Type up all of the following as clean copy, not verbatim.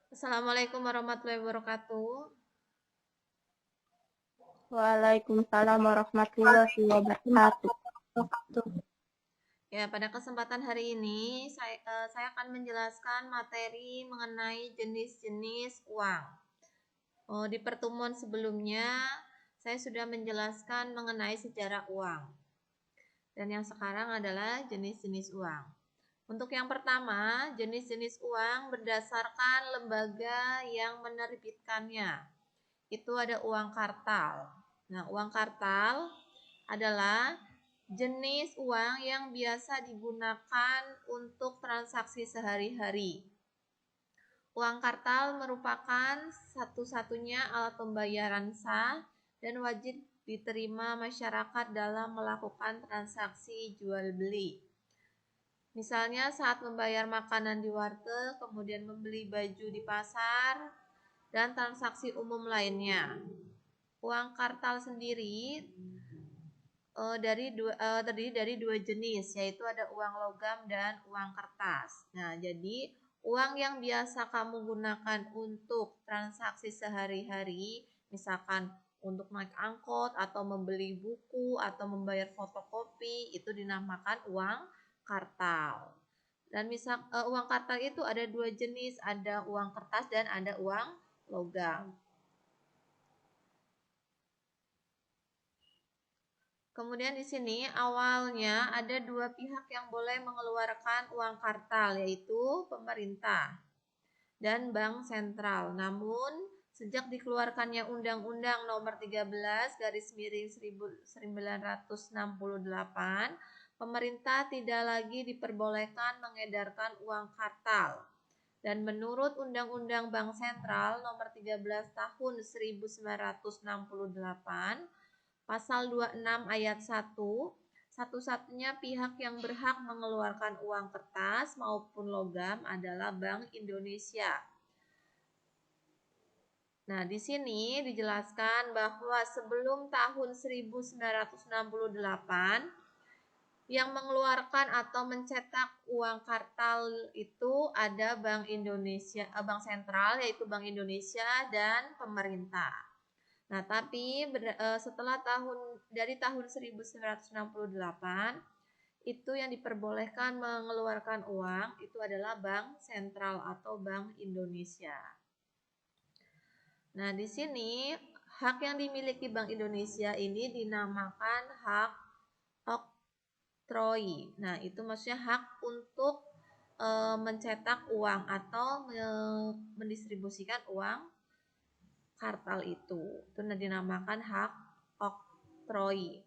Assalamualaikum warahmatullahi wabarakatuh. Waalaikumsalam warahmatullahi wabarakatuh. Ya, pada kesempatan hari ini saya akan menjelaskan materi mengenai jenis-jenis uang. Di pertemuan sebelumnya saya sudah menjelaskan mengenai sejarah uang. Dan yang sekarang adalah jenis-jenis uang. Untuk yang pertama, jenis-jenis uang berdasarkan lembaga yang menerbitkannya. Itu ada uang kartal. Nah, uang kartal adalah jenis uang yang biasa digunakan untuk transaksi sehari-hari. Uang kartal merupakan satu-satunya alat pembayaran sah dan wajib diterima masyarakat dalam melakukan transaksi jual beli. Misalnya saat membayar makanan di warteg, kemudian membeli baju di pasar, dan transaksi umum lainnya. Uang kartal sendiri terdiri dari dua jenis, yaitu ada uang logam dan uang kertas. Nah, jadi uang yang biasa kamu gunakan untuk transaksi sehari-hari, misalkan untuk naik angkot atau membeli buku atau membayar fotokopi, itu dinamakan uang kartal. Dan uang kartal itu ada dua jenis, ada uang kertas dan ada uang logam. Kemudian di sini awalnya ada dua pihak yang boleh mengeluarkan uang kartal, yaitu pemerintah dan bank sentral. Namun sejak dikeluarkannya Undang-Undang Nomor 13 Garis Miring 1968, pemerintah tidak lagi diperbolehkan mengedarkan uang kartal. Dan menurut Undang-Undang Bank Sentral Nomor 13 Tahun 1968, Pasal 26 ayat 1, satu-satunya pihak yang berhak mengeluarkan uang kertas maupun logam adalah Bank Indonesia. Nah, di sini dijelaskan bahwa sebelum tahun 1968 yang mengeluarkan atau mencetak uang kartal itu ada Bank Indonesia, Bank Sentral yaitu Bank Indonesia dan pemerintah. Nah, tapi setelah dari tahun 1968 itu yang diperbolehkan mengeluarkan uang itu adalah Bank Sentral atau Bank Indonesia. Nah, di sini hak yang dimiliki Bank Indonesia ini dinamakan hak oktroi. Nah, itu maksudnya hak untuk mencetak uang atau mendistribusikan uang kartal itu dinamakan hak oktroi.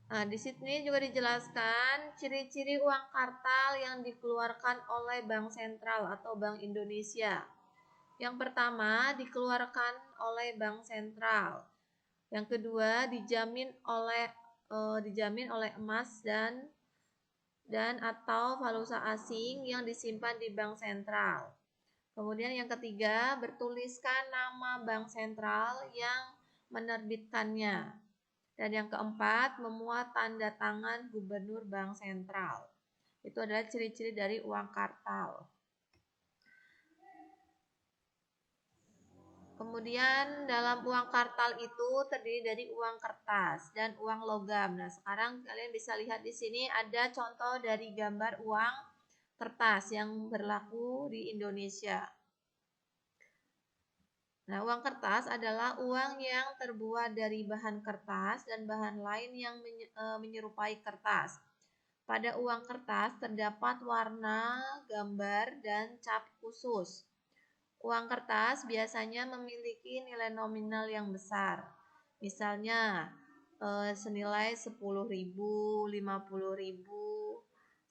Nah, di sini juga dijelaskan ciri-ciri uang kartal yang dikeluarkan oleh Bank Sentral atau Bank Indonesia. Yang pertama, dikeluarkan oleh Bank Sentral. Yang kedua, dijamin oleh emas dan atau valuta asing yang disimpan di Bank Sentral. Kemudian yang ketiga, bertuliskan nama bank sentral yang menerbitkannya. Dan yang keempat, memuat tanda tangan gubernur bank sentral. Itu adalah ciri-ciri dari uang kartal. Kemudian dalam uang kartal itu terdiri dari uang kertas dan uang logam. Nah, sekarang kalian bisa lihat di sini ada contoh dari gambar uang kertas yang berlaku di Indonesia. Nah, uang kertas adalah uang yang terbuat dari bahan kertas dan bahan lain yang menyerupai kertas. Pada uang kertas terdapat warna, gambar, dan cap khusus. Uang kertas biasanya memiliki nilai nominal yang besar. Misalnya senilai 10.000, 50.000,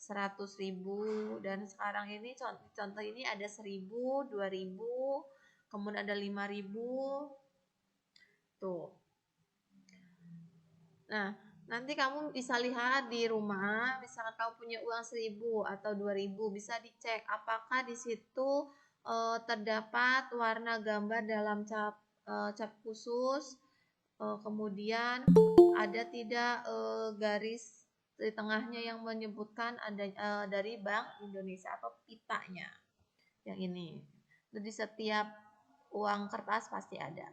100.000, dan sekarang ini contoh ini ada 1.000, 2.000, kemudian ada 5.000. Tuh. Nah, nanti kamu bisa lihat di rumah, misalkan kamu punya uang 1.000 atau 2.000, bisa dicek apakah di situ terdapat warna gambar dalam cap khusus, kemudian ada tidak garis di tengahnya yang menyebutkan ada dari Bank Indonesia atau pitanya yang ini. Di setiap uang kertas pasti ada.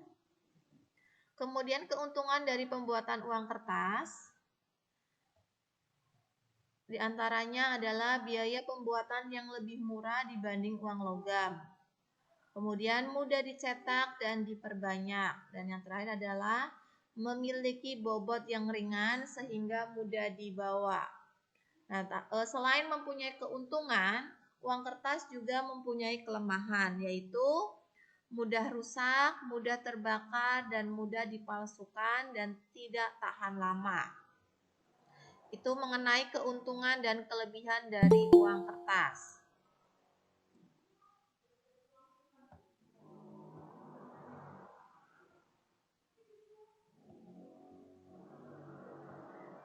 Kemudian keuntungan dari pembuatan uang kertas diantaranya adalah biaya pembuatan yang lebih murah dibanding uang logam. Kemudian mudah dicetak dan diperbanyak. Dan yang terakhir adalah memiliki bobot yang ringan sehingga mudah dibawa. Nah, selain mempunyai keuntungan, uang kertas juga mempunyai kelemahan, yaitu mudah rusak, mudah terbakar, dan mudah dipalsukan dan tidak tahan lama. Itu mengenai keuntungan dan kelebihan dari uang kertas.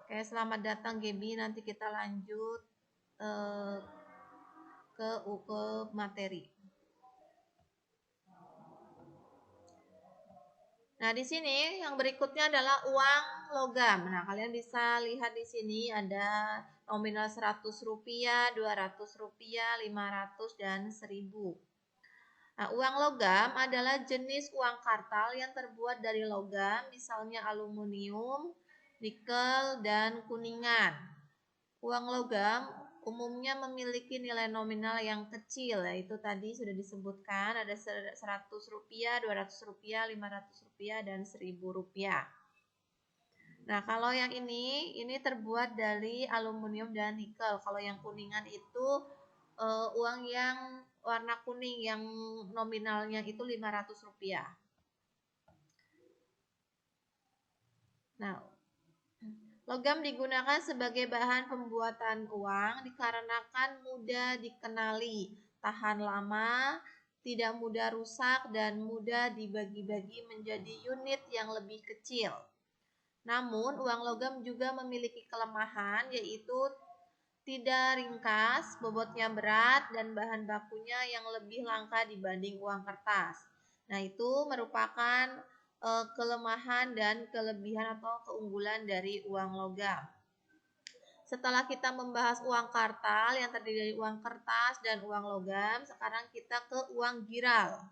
Oke, selamat datang Gaby. Nanti kita lanjut ke materi. Nah, di sini yang berikutnya adalah uang logam. Nah, kalian bisa lihat di sini ada nominal Rp100, Rp200, Rp500, dan Rp1000. Nah, uang logam adalah jenis uang kartal yang terbuat dari logam, misalnya aluminium, nikel, dan kuningan. Uang logam umumnya memiliki nilai nominal yang kecil, yaitu tadi sudah disebutkan ada Rp100, Rp200, Rp500, dan Rp1000. Nah, kalau yang ini terbuat dari aluminium dan nikel. Kalau yang kuningan itu uang yang warna kuning yang nominalnya itu Rp500. Nah, logam digunakan sebagai bahan pembuatan uang dikarenakan mudah dikenali, tahan lama, tidak mudah rusak, dan mudah dibagi-bagi menjadi unit yang lebih kecil. Namun, uang logam juga memiliki kelemahan, yaitu tidak ringkas, bobotnya berat, dan bahan bakunya yang lebih langka dibanding uang kertas. Nah, itu merupakan kelemahan dan kelebihan atau keunggulan dari uang logam. Setelah kita membahas uang kartal yang terdiri dari uang kertas dan uang logam, sekarang kita ke uang giral.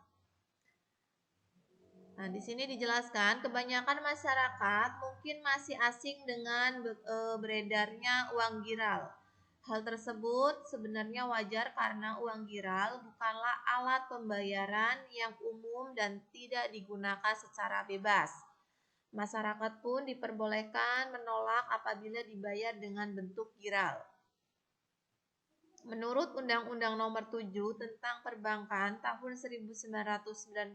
Nah, di sini dijelaskan kebanyakan masyarakat mungkin masih asing dengan beredarnya uang giral. Hal tersebut sebenarnya wajar karena uang giral bukanlah alat pembayaran yang umum dan tidak digunakan secara bebas. Masyarakat pun diperbolehkan menolak apabila dibayar dengan bentuk giral. Menurut Undang-Undang Nomor 7 tentang Perbankan tahun 1992,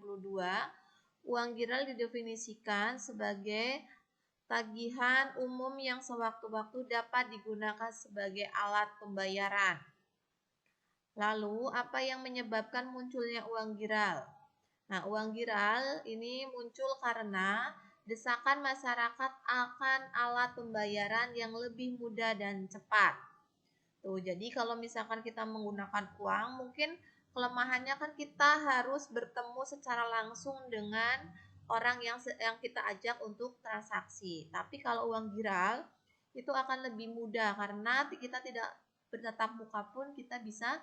uang giral didefinisikan sebagai tagihan umum yang sewaktu-waktu dapat digunakan sebagai alat pembayaran. Lalu, apa yang menyebabkan munculnya uang giral? Nah, uang giral ini muncul karena desakan masyarakat akan alat pembayaran yang lebih mudah dan cepat. Tuh, jadi kalau misalkan kita menggunakan uang, mungkin kelemahannya kan kita harus bertemu secara langsung dengan orang yang kita ajak untuk transaksi. Tapi kalau uang giral itu akan lebih mudah karena kita tidak bertatap muka pun kita bisa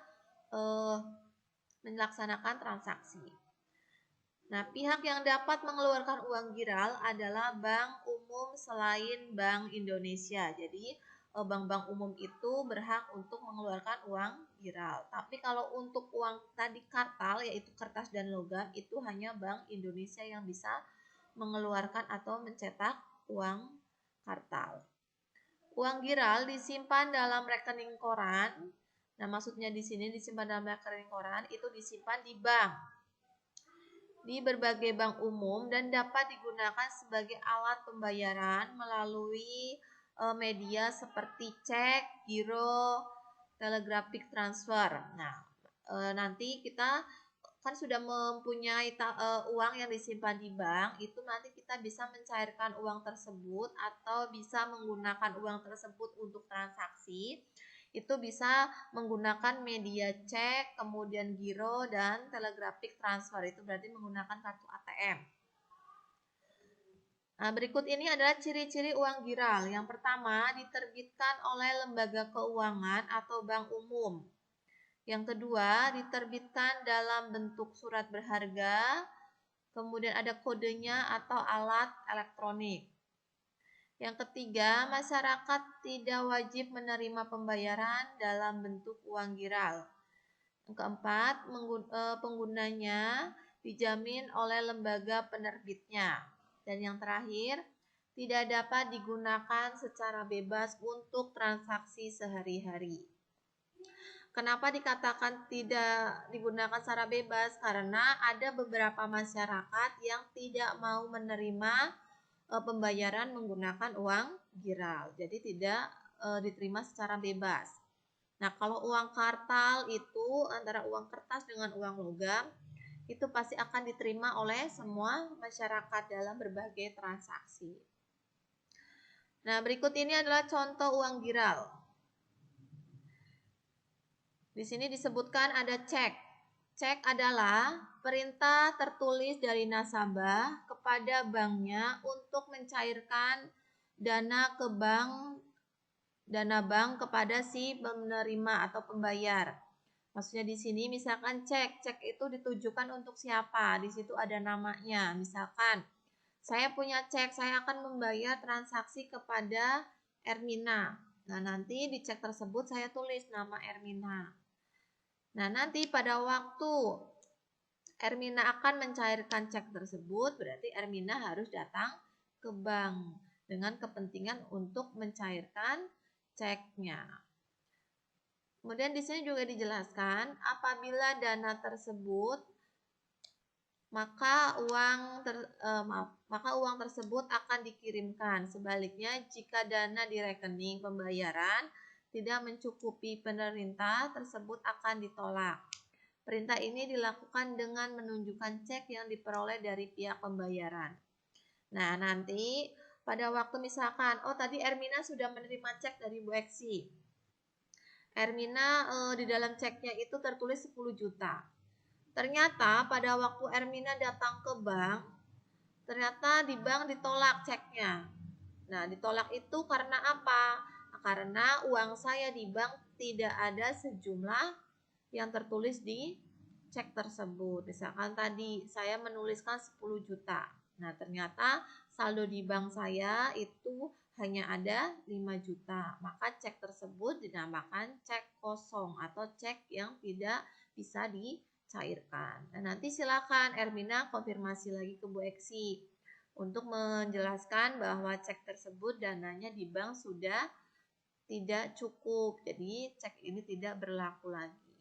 melaksanakan transaksi. Nah, pihak yang dapat mengeluarkan uang giral adalah bank umum selain Bank Indonesia. Jadi, bank-bank umum itu berhak untuk mengeluarkan uang giral. Tapi kalau untuk uang tadi kartal, yaitu kertas dan logam, itu hanya Bank Indonesia yang bisa mengeluarkan atau mencetak uang kartal. Uang giral disimpan dalam rekening koran. Nah, maksudnya di sini disimpan dalam rekening koran itu disimpan di bank, di berbagai bank umum, dan dapat digunakan sebagai alat pembayaran melalui media seperti cek, giro, telegraphic transfer. Nah, nanti kita kan sudah mempunyai uang yang disimpan di bank, itu nanti kita bisa mencairkan uang tersebut atau bisa menggunakan uang tersebut untuk transaksi. Itu bisa menggunakan media cek, kemudian giro, dan telegraphic transfer. Itu berarti menggunakan kartu ATM. Nah, berikut ini adalah ciri-ciri uang giral. Yang pertama, diterbitkan oleh lembaga keuangan atau bank umum. Yang kedua, diterbitkan dalam bentuk surat berharga, kemudian ada kodenya atau alat elektronik. Yang ketiga, masyarakat tidak wajib menerima pembayaran dalam bentuk uang giral. Yang keempat, penggunanya dijamin oleh lembaga penerbitnya. Dan yang terakhir, tidak dapat digunakan secara bebas untuk transaksi sehari-hari. Kenapa dikatakan tidak digunakan secara bebas? Karena ada beberapa masyarakat yang tidak mau menerima pembayaran menggunakan uang giral. Jadi tidak diterima secara bebas. Nah, kalau uang kartal itu antara uang kertas dengan uang logam itu pasti akan diterima oleh semua masyarakat dalam berbagai transaksi. Nah, berikut ini adalah contoh uang giral. Di sini disebutkan ada cek. Cek adalah perintah tertulis dari nasabah kepada banknya untuk mencairkan dana bank kepada si penerima atau pembayar. Maksudnya di sini misalkan cek itu ditujukan untuk siapa? Di situ ada namanya. Misalkan saya punya cek, saya akan membayar transaksi kepada Ermina. Nah, nanti di cek tersebut saya tulis nama Ermina. Nah, nanti pada waktu Ermina akan mencairkan cek tersebut, berarti Ermina harus datang ke bank dengan kepentingan untuk mencairkan ceknya. Kemudian di sini juga dijelaskan, apabila dana tersebut maka uang tersebut akan dikirimkan. Sebaliknya, jika dana di rekening pembayaran tidak mencukupi pemerintah, tersebut akan ditolak. Perintah ini dilakukan dengan menunjukkan cek yang diperoleh dari pihak pembayaran. Nah, nanti pada waktu misalkan, tadi Ermina sudah menerima cek dari Bu Eksi. Ermina di dalam ceknya itu tertulis 10 juta. Ternyata pada waktu Ermina datang ke bank, ternyata di bank ditolak ceknya. Nah, ditolak itu karena apa? Karena uang saya di bank tidak ada sejumlah yang tertulis di cek tersebut. Misalkan tadi saya menuliskan 10 juta. Nah, ternyata saldo di bank saya itu hanya ada 5 juta. Maka cek tersebut dinamakan cek kosong atau cek yang tidak bisa dicairkan. Nah, nanti silakan Ermina konfirmasi lagi ke Bu Eksi untuk menjelaskan bahwa cek tersebut dananya di bank sudah tidak cukup. Jadi cek ini tidak berlaku lagi.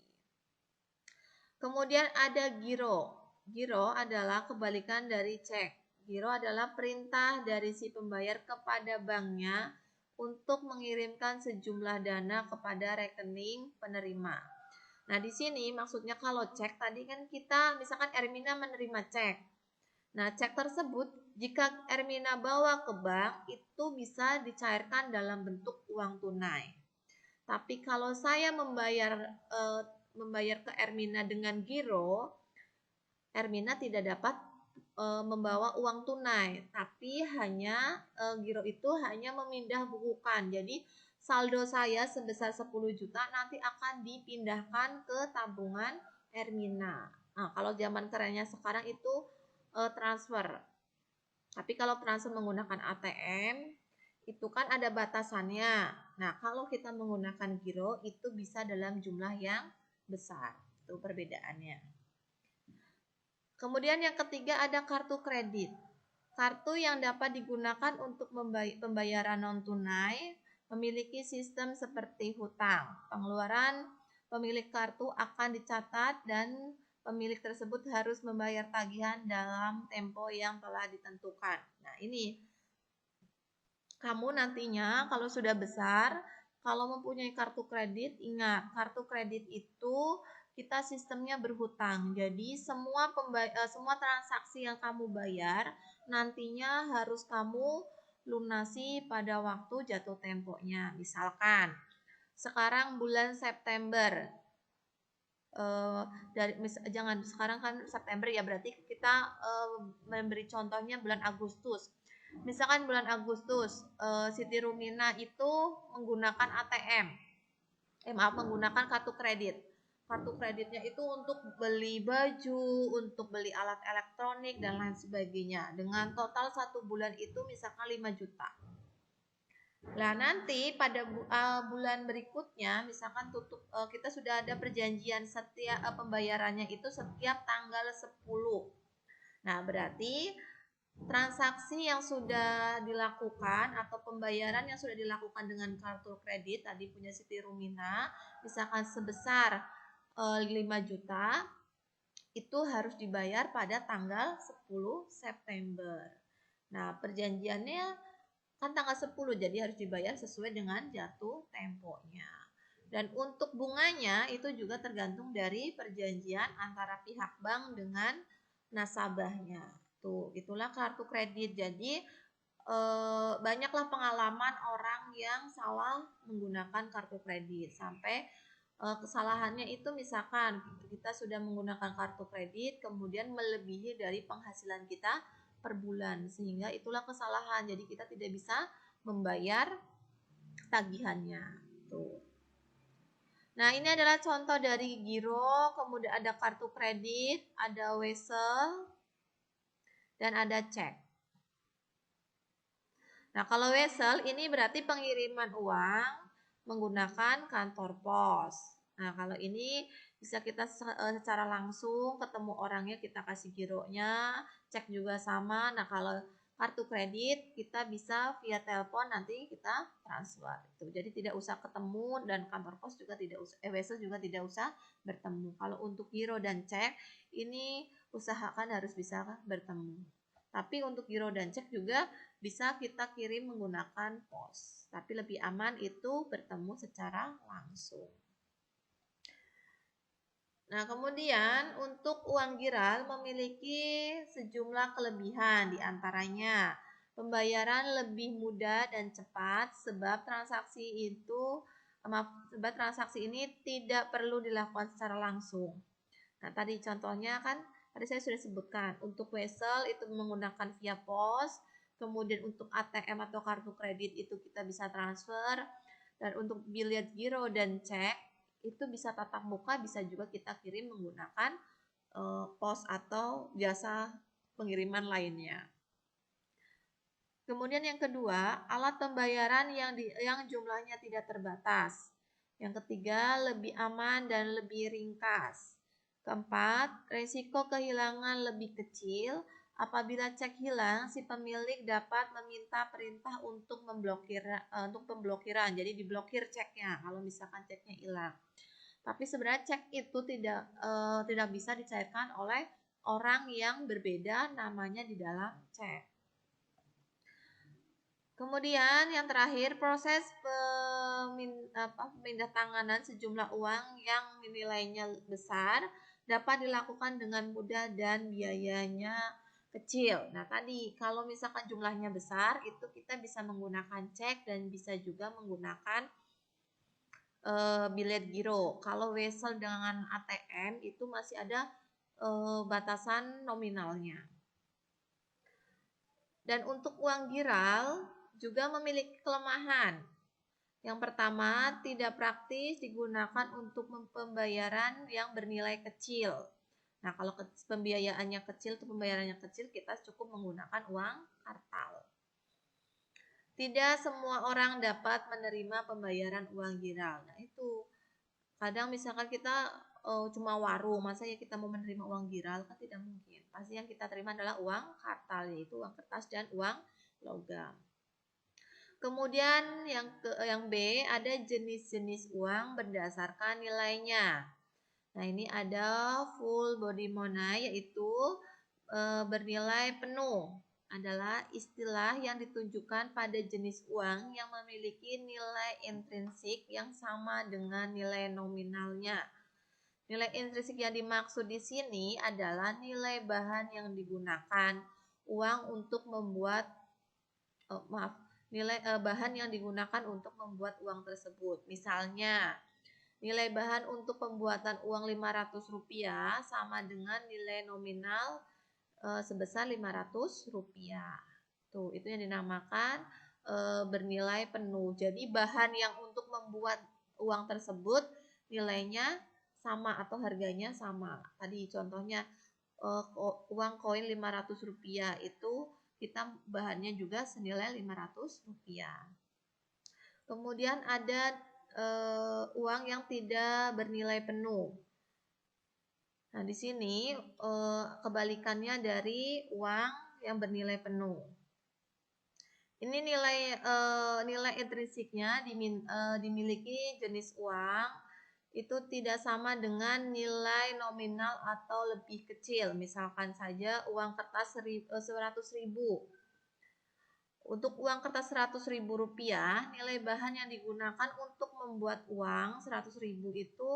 Kemudian ada giro. Giro adalah kebalikan dari cek. Giro adalah perintah dari si pembayar kepada banknya untuk mengirimkan sejumlah dana kepada rekening penerima. Nah, di sini maksudnya kalau cek tadi kan kita misalkan Ermina menerima cek. Nah, cek tersebut jika Ermina bawa ke bank itu bisa dicairkan dalam bentuk uang tunai. Tapi kalau saya membayar ke Ermina dengan giro, Ermina tidak dapat membawa uang tunai, tapi hanya giro itu hanya memindah bukukan. Jadi saldo saya sebesar 10 juta nanti akan dipindahkan ke tabungan Ermina. Nah, kalau zaman kerennya sekarang itu transfer. Tapi kalau transfer menggunakan ATM itu kan ada batasannya. Nah, kalau kita menggunakan giro itu bisa dalam jumlah yang besar. Itu perbedaannya. Kemudian yang ketiga ada kartu kredit. Kartu yang dapat digunakan untuk pembayaran non tunai memiliki sistem seperti hutang. Pengeluaran pemilik kartu akan dicatat dan pemilik tersebut harus membayar tagihan dalam tempo yang telah ditentukan. Nah, ini kamu nantinya kalau sudah besar, kalau mempunyai kartu kredit, ingat kartu kredit itu kita sistemnya berhutang. Jadi semua transaksi yang kamu bayar nantinya harus kamu lunasi pada waktu jatuh temponya. Misalkan sekarang bulan September, jangan sekarang kan September ya, berarti kita memberi contohnya bulan Agustus. Misalkan bulan Agustus Siti Rumina itu menggunakan menggunakan kartu kredit. kartu kreditnya itu untuk beli baju, untuk beli alat elektronik dan lain sebagainya. Dengan total 1 bulan itu misalkan 5 juta. Nah, nanti pada bulan berikutnya misalkan kita sudah ada perjanjian setiap pembayarannya itu setiap tanggal 10. Nah, berarti transaksi yang sudah dilakukan atau pembayaran yang sudah dilakukan dengan kartu kredit tadi punya Siti Rumina misalkan sebesar 5 juta itu harus dibayar pada tanggal 10 September. Nah, perjanjiannya kan tanggal 10 jadi harus dibayar sesuai dengan jatuh temponya. Dan untuk bunganya itu juga tergantung dari perjanjian antara pihak bank dengan nasabahnya. Tuh, itulah kartu kredit. Jadi banyaklah pengalaman orang yang salah menggunakan kartu kredit sampai kesalahannya itu misalkan kita sudah menggunakan kartu kredit kemudian melebihi dari penghasilan kita per bulan sehingga itulah kesalahan. Jadi kita tidak bisa membayar tagihannya. Tuh. Nah, ini adalah contoh dari giro, kemudian ada kartu kredit, ada wesel, dan ada cek. Nah, kalau wesel ini berarti pengiriman uang menggunakan kantor pos. Nah, kalau ini bisa kita secara langsung ketemu orangnya, kita kasih gironya, cek juga sama. Nah, kalau kartu kredit kita bisa via telepon nanti kita transfer. Jadi tidak usah ketemu dan kantor pos juga tidak usah, wesel juga tidak usah bertemu. Kalau untuk giro dan cek ini usahakan harus bisa bertemu. Tapi untuk giro dan cek juga bisa kita kirim menggunakan pos. Tapi lebih aman itu bertemu secara langsung. Nah, kemudian untuk uang giral memiliki sejumlah kelebihan, diantaranya pembayaran lebih mudah dan cepat sebab transaksi ini tidak perlu dilakukan secara langsung. Nah, tadi contohnya kan tadi saya sudah sebutkan untuk wesel itu menggunakan via pos, kemudian untuk ATM atau kartu kredit itu kita bisa transfer, dan untuk bilet giro dan cek itu bisa tatap muka, bisa juga kita kirim menggunakan pos atau jasa pengiriman lainnya. Kemudian yang kedua, alat pembayaran yang jumlahnya tidak terbatas. Yang ketiga, lebih aman dan lebih ringkas. Keempat, resiko kehilangan lebih kecil. Apabila cek hilang, si pemilik dapat meminta perintah untuk pemblokiran. Jadi diblokir ceknya kalau misalkan ceknya hilang. Tapi sebenarnya cek itu tidak bisa dicairkan oleh orang yang berbeda namanya di dalam cek. Kemudian yang terakhir, proses pemindahantanganan sejumlah uang yang nilainya besar dapat dilakukan dengan mudah dan biayanya kecil. Nah, tadi kalau misalkan jumlahnya besar itu kita bisa menggunakan cek dan bisa juga menggunakan bilet giro. Kalau wesel dengan ATM itu masih ada batasan nominalnya. Dan untuk uang giral juga memiliki kelemahan. Yang pertama, tidak praktis digunakan untuk pembayaran yang bernilai kecil. Nah, kalau pembayarannya kecil, kita cukup menggunakan uang kartal. Tidak semua orang dapat menerima pembayaran uang giral. Nah, itu kadang misalkan kita cuma warung, masa ya kita mau menerima uang giral, kan tidak mungkin. Pasti yang kita terima adalah uang kartal, yaitu uang kertas dan uang logam. Kemudian yang B, ada jenis-jenis uang berdasarkan nilainya. Nah, ini ada full body money, yaitu bernilai penuh. Adalah istilah yang ditunjukkan pada jenis uang yang memiliki nilai intrinsik yang sama dengan nilai nominalnya. Nilai intrinsik yang dimaksud di sini adalah nilai bahan yang digunakan uang untuk membuat bahan yang digunakan untuk membuat uang tersebut. Misalnya, nilai bahan untuk pembuatan uang Rp500 sama dengan nilai nominal sebesar Rp500. Tuh, itu yang dinamakan bernilai penuh. Jadi bahan yang untuk membuat uang tersebut nilainya sama atau harganya sama. Tadi contohnya uang koin Rp500 itu kita bahannya juga senilai Rp500. Kemudian ada uang yang tidak bernilai penuh. Nah, di sini kebalikannya dari uang yang bernilai penuh. Ini nilai intrinsiknya dimiliki jenis uang itu tidak sama dengan nilai nominal atau lebih kecil. Misalkan saja uang kertas 100.000. Untuk uang kertas Rp100.000, nilai bahan yang digunakan untuk membuat uang 100.000 itu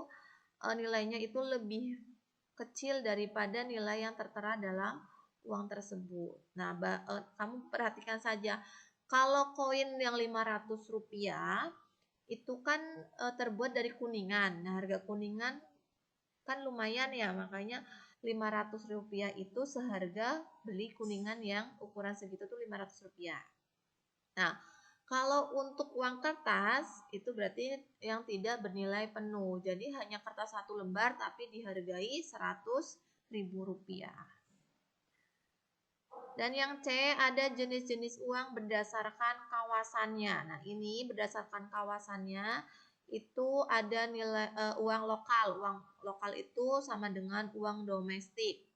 nilainya itu lebih kecil daripada nilai yang tertera dalam uang tersebut. Nah, kamu perhatikan saja, kalau koin yang Rp500 itu kan terbuat dari kuningan. Nah, harga kuningan kan lumayan ya, makanya Rp500 itu seharga beli kuningan yang ukuran segitu tuh Rp500. Nah, kalau untuk uang kertas itu berarti yang tidak bernilai penuh. Jadi hanya kertas 1 lembar tapi dihargai Rp100.000. Dan yang C ada jenis-jenis uang berdasarkan kawasannya. Nah, ini berdasarkan kawasannya itu ada nilai uang lokal. Uang lokal itu sama dengan uang domestik.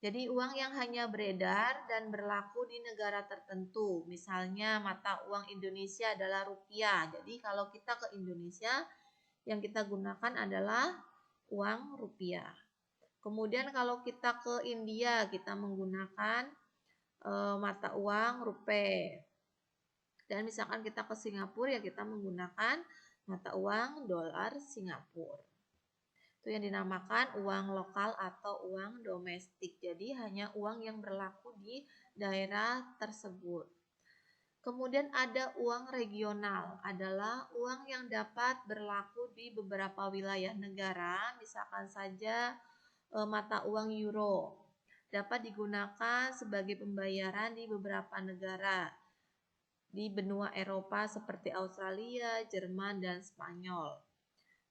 Jadi uang yang hanya beredar dan berlaku di negara tertentu. Misalnya mata uang Indonesia adalah rupiah. Jadi kalau kita ke Indonesia yang kita gunakan adalah uang rupiah. Kemudian kalau kita ke India kita menggunakan mata uang rupiah. Dan misalkan kita ke Singapura ya kita menggunakan mata uang dolar Singapura. Itu yang dinamakan uang lokal atau uang domestik. Jadi hanya uang yang berlaku di daerah tersebut. Kemudian ada uang regional, adalah uang yang dapat berlaku di beberapa wilayah negara. Misalkan saja mata uang euro dapat digunakan sebagai pembayaran di beberapa negara di benua Eropa seperti Australia, Jerman, dan Spanyol.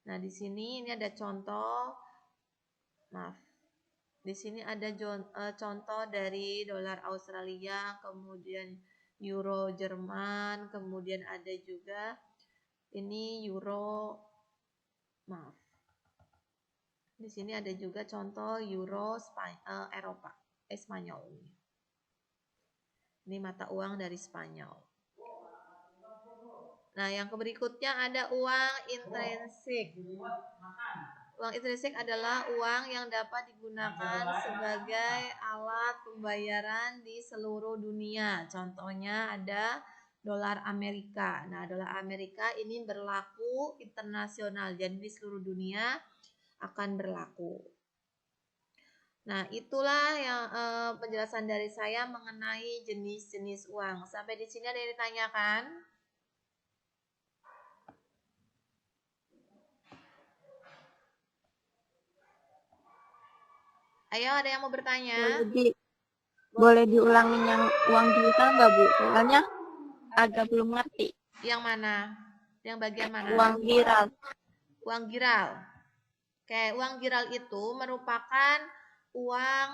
Nah, di sini ini ada contoh, di sini ada contoh dari dolar Australia, kemudian euro Jerman, kemudian ada juga ini euro, di sini ada juga contoh euro Eropa, Spanyol. Ini mata uang dari Spanyol. Nah, yang berikutnya ada uang intrinsik. Uang intrinsik adalah uang yang dapat digunakan sebagai alat pembayaran di seluruh dunia. Contohnya ada dolar Amerika. Nah, dolar Amerika ini berlaku internasional, jadi di seluruh dunia akan berlaku. Nah, itulah yang penjelasan dari saya mengenai jenis-jenis uang. Sampai di sini ada yang ditanyakan? Ayo, ada yang mau bertanya? Boleh diulangin yang uang digital nggak, Bu? Soalnya agak belum ngerti. Yang mana? Yang bagian mana? Uang giral. Uang giral. Oke, uang giral itu merupakan uang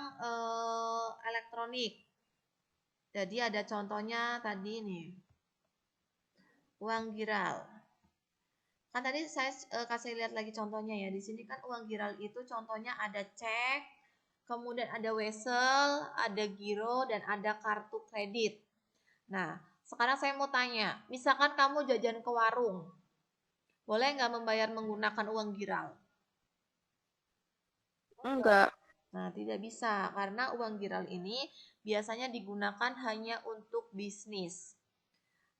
elektronik. Jadi ada contohnya tadi nih. Uang giral. Kan tadi saya kasih lihat lagi contohnya ya. Di sini kan uang giral itu contohnya ada cek, kemudian ada wesel, ada giro, dan ada kartu kredit. Nah, sekarang saya mau tanya, misalkan kamu jajan ke warung, boleh nggak membayar menggunakan uang giral? Enggak. Nah, tidak bisa, karena uang giral ini biasanya digunakan hanya untuk bisnis.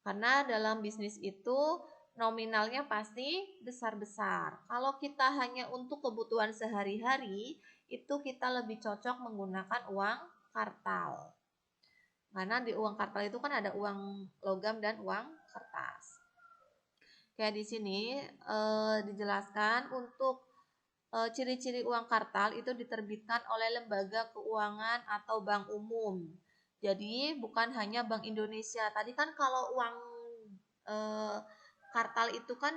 Karena dalam bisnis itu nominalnya pasti besar-besar. Kalau kita hanya untuk kebutuhan sehari-hari, itu kita lebih cocok menggunakan uang kartal. Karena di uang kartal itu kan ada uang logam dan uang kertas. Kayak di sini dijelaskan untuk ciri-ciri uang kartal itu diterbitkan oleh lembaga keuangan atau bank umum. Jadi bukan hanya Bank Indonesia. Tadi kan kalau uang kartal itu kan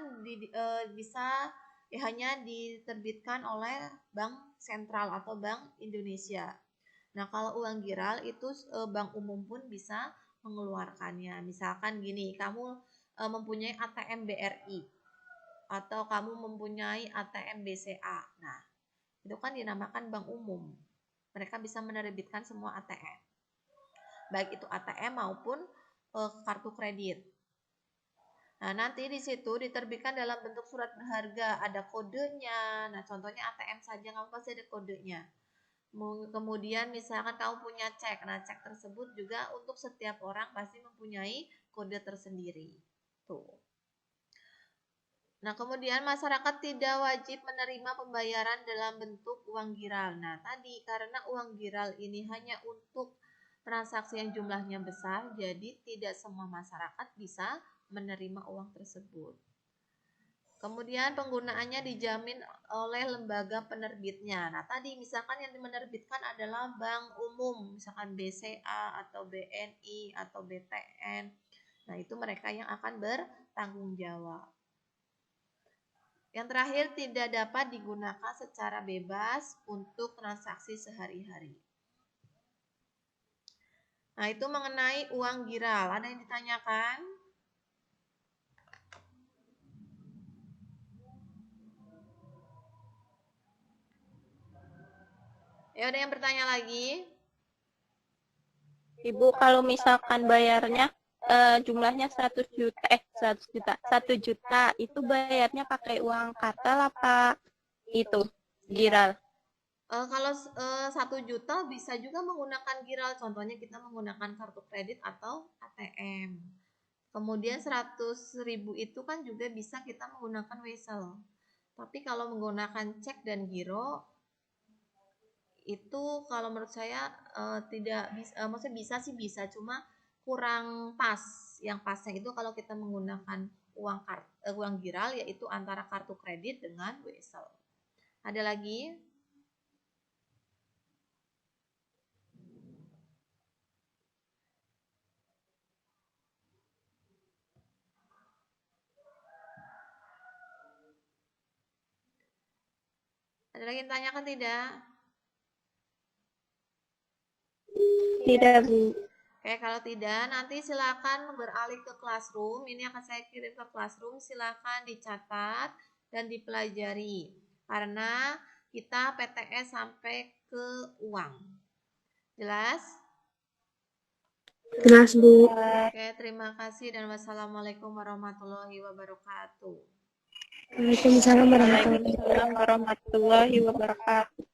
bisa hanya diterbitkan oleh Bank Sentral atau Bank Indonesia. Nah, kalau uang giral itu bank umum pun bisa mengeluarkannya. Misalkan gini, kamu mempunyai ATM BRI atau kamu mempunyai ATM BCA. Nah, itu kan dinamakan bank umum. Mereka bisa menerbitkan semua ATM. Baik itu ATM maupun kartu kredit. Nah, nanti di situ diterbitkan dalam bentuk surat berharga, ada kodenya. Nah, contohnya ATM saja kamu pasti ada kodenya. Kemudian misalkan kamu punya cek, nah cek tersebut juga untuk setiap orang pasti mempunyai kode tersendiri. Tuh. Nah, kemudian masyarakat tidak wajib menerima pembayaran dalam bentuk uang giral. Nah, tadi karena uang giral ini hanya untuk transaksi yang jumlahnya besar, jadi tidak semua masyarakat bisa menerima uang tersebut. Kemudian penggunaannya dijamin oleh lembaga penerbitnya. Nah, tadi misalkan yang menerbitkan adalah bank umum, misalkan BCA atau BNI atau BTN. Nah, itu mereka yang akan bertanggung jawab. Yang terakhir, tidak dapat digunakan secara bebas untuk transaksi sehari-hari. Nah, itu mengenai uang giral. Ada yang ditanyakan? Ya, ada yang bertanya lagi? Ibu, kalau misalkan bayarnya jumlahnya 100 juta, 1 juta, itu bayarnya pakai uang kartal apa itu giral? Kalau 1 juta bisa juga menggunakan giral. Contohnya kita menggunakan kartu kredit atau ATM. Kemudian 100.000 itu kan juga bisa kita menggunakan wesel. Tapi kalau menggunakan cek dan giro itu kalau menurut saya tidak bisa, maksudnya bisa sih bisa, cuma kurang pas. Yang pasnya itu kalau kita menggunakan uang giral yaitu antara kartu kredit dengan wesel. Ada lagi? Ada lagi yang tanyakan tidak? Tidak, Bu. Oke, kalau tidak nanti silakan beralih ke Classroom. Ini akan saya kirim ke Classroom. Silakan dicatat dan dipelajari. Karena kita PTS sampai ke uang. Jelas? Jelas, Bu. Oke, terima kasih dan wassalamualaikum warahmatullahi wabarakatuh. Waalaikumsalam warahmatullahi wabarakatuh.